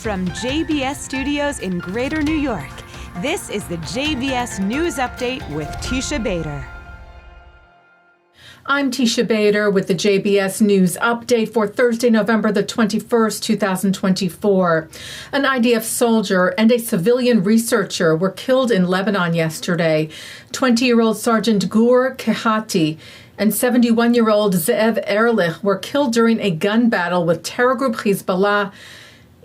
From JBS Studios in Greater New York, this is the JBS News Update with Teisha Bader. I'm Teisha Bader with the JBS News Update for Thursday, November the 21st, 2024. An IDF soldier and a civilian researcher were killed in Lebanon yesterday. 20-year-old Sergeant Gur Kehati and 71-year-old Zoë Buckman were killed during a gun battle with terror group Hezbollah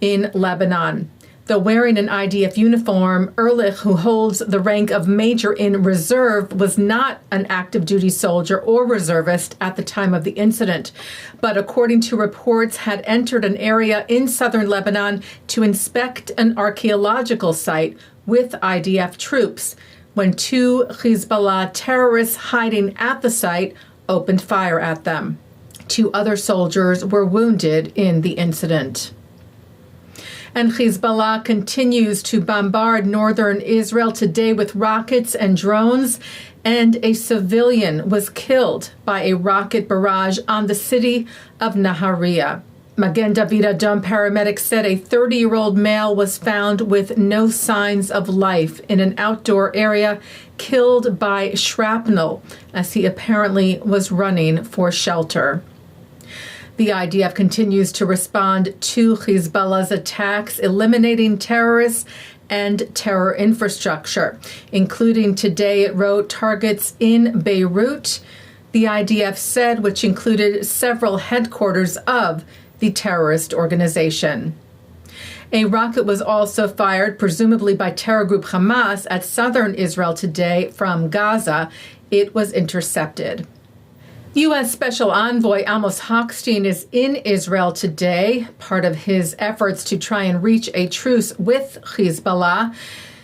in Lebanon. Though wearing an IDF uniform, Ehrlich, who holds the rank of major in reserve, was not an active duty soldier or reservist at the time of the incident, but according to reports had entered an area in southern Lebanon to inspect an archaeological site with IDF troops when two Hezbollah terrorists hiding at the site opened fire at them. Two other soldiers were wounded in the incident. And Hezbollah continues to bombard northern Israel today with rockets and drones, and a civilian was killed by a rocket barrage on the city of Nahariya. Magen David Adom paramedics said a 30-year-old male was found with no signs of life in an outdoor area, killed by shrapnel as he apparently was running for shelter. The IDF continues to respond to Hezbollah's attacks, eliminating terrorists and terror infrastructure, including today, it wrote, targets in Beirut, the IDF said, which included several headquarters of the terrorist organization. A rocket was also fired, presumably by terror group Hamas, at southern Israel today from Gaza. It was intercepted. U.S. Special Envoy Amos Hochstein is in Israel today, part of his efforts to try and reach a truce with Hezbollah,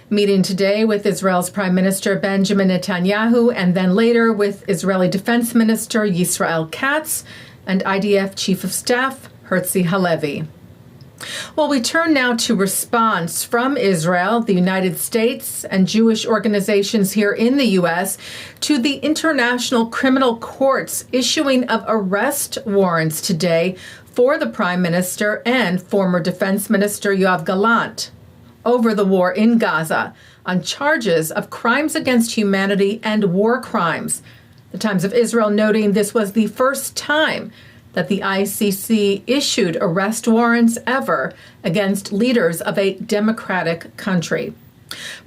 meeting today with Israel's Prime Minister Benjamin Netanyahu, and then later with Israeli Defense Minister Yisrael Katz and IDF Chief of Staff Herzi Halevi. Well, we turn now to response from Israel, the United States, and Jewish organizations here in the U.S. to the International Criminal Court's issuing of arrest warrants today for the Prime Minister and former Defense Minister Yoav Gallant over the war in Gaza on charges of crimes against humanity and war crimes. The Times of Israel noting this was the first time that the ICC issued arrest warrants ever against leaders of a democratic country.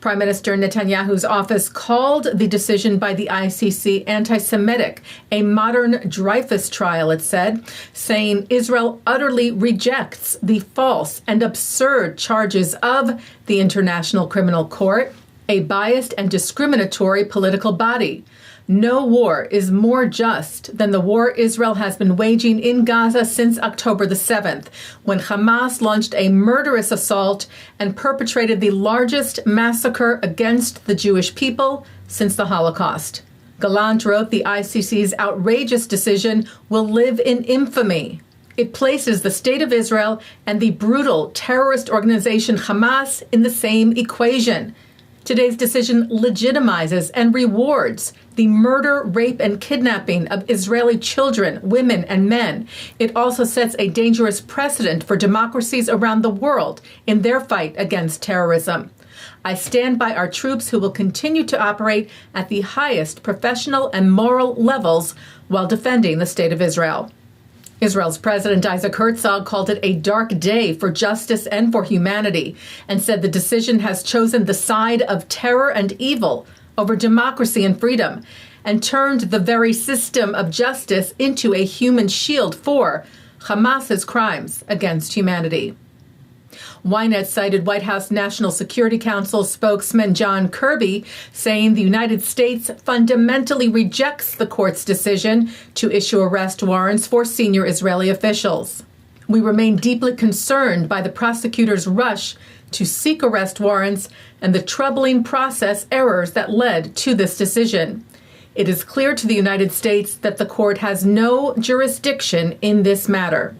Prime Minister Netanyahu's office called the decision by the ICC anti-Semitic, a modern Dreyfus trial, it said, saying Israel utterly rejects the false and absurd charges of the International Criminal Court, a biased and discriminatory political body. No war is more just than the war Israel has been waging in Gaza since October the 7th, when Hamas launched a murderous assault and perpetrated the largest massacre against the Jewish people since the Holocaust. Gallant wrote the ICC's outrageous decision will live in infamy. It places the State of Israel and the brutal terrorist organization Hamas in the same equation. Today's decision legitimizes and rewards the murder, rape, and kidnapping of Israeli children, women, and men. It also sets a dangerous precedent for democracies around the world in their fight against terrorism. I stand by our troops who will continue to operate at the highest professional and moral levels while defending the State of Israel. Israel's President Isaac Herzog called it a dark day for justice and for humanity, and said the decision has chosen the side of terror and evil over democracy and freedom, and turned the very system of justice into a human shield for Hamas's crimes against humanity. Ynet cited White House National Security Council spokesman John Kirby, saying the United States fundamentally rejects the court's decision to issue arrest warrants for senior Israeli officials. We remain deeply concerned by the prosecutor's rush to seek arrest warrants and the troubling process errors that led to this decision. It is clear to the United States that the court has no jurisdiction in this matter.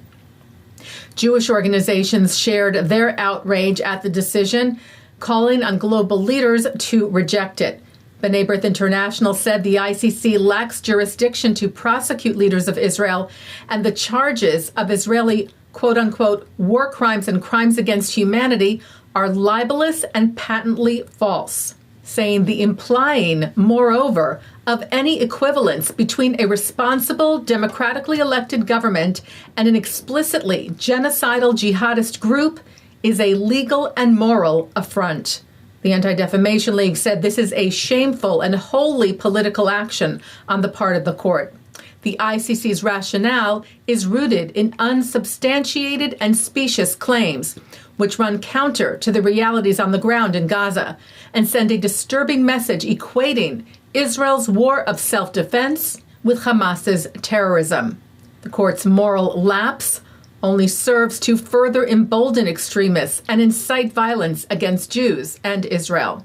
Jewish organizations shared their outrage at the decision, calling on global leaders to reject it. B'nai B'rith International said the ICC lacks jurisdiction to prosecute leaders of Israel, and the charges of Israeli quote-unquote, war crimes and crimes against humanity are libelous and patently false, saying the implying, moreover, of any equivalence between a responsible, democratically elected government and an explicitly genocidal jihadist group is a legal and moral affront. The Anti-Defamation League said this is a shameful and wholly political action on the part of the court. The ICC's rationale is rooted in unsubstantiated and specious claims, which run counter to the realities on the ground in Gaza and send a disturbing message equating Israel's war of self-defense with Hamas's terrorism. The court's moral lapse only serves to further embolden extremists and incite violence against Jews and Israel.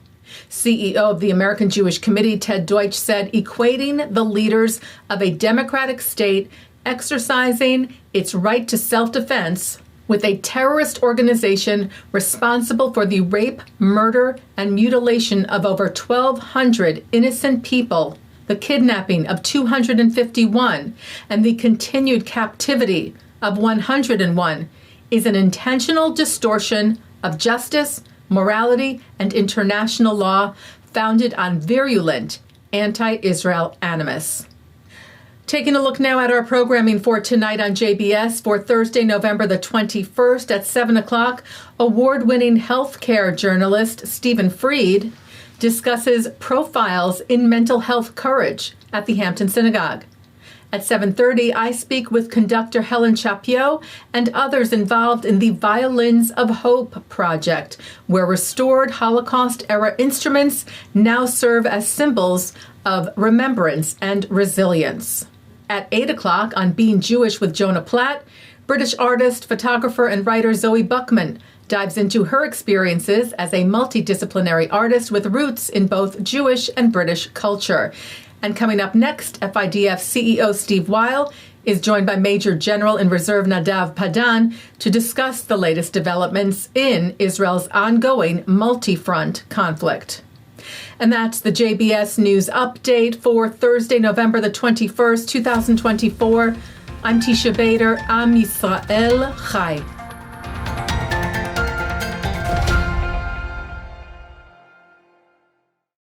CEO of the American Jewish Committee, Ted Deutsch, said equating the leaders of a democratic state exercising its right to self-defense with a terrorist organization responsible for the rape, murder, and mutilation of over 1,200 innocent people, the kidnapping of 251, and the continued captivity of 101 is an intentional distortion of justice, morality, and international law founded on virulent anti-Israel animus. Taking a look now at our programming for tonight on JBS for Thursday, November the 21st at 7 o'clock, award-winning healthcare journalist Stephen Fried discusses profiles in mental health courage at the Hampton Synagogue. At 7:30, I speak with conductor Helen Cha-Pyo and others involved in the Violins of Hope project, where restored Holocaust-era instruments now serve as symbols of remembrance and resilience. At 8 o'clock on Being Jewish with Jonah Platt, British artist, photographer, and writer Zoë Buckman dives into her experiences as a multidisciplinary artist with roots in both Jewish and British culture. And coming up next, FIDF CEO Steve Weil is joined by Major General in Reserve Nadav Padan to discuss the latest developments in Israel's ongoing multi-front conflict. And that's the JBS News Update for Thursday, November the 21st, 2024. I'm Teisha Bader. Am Yisrael Chai.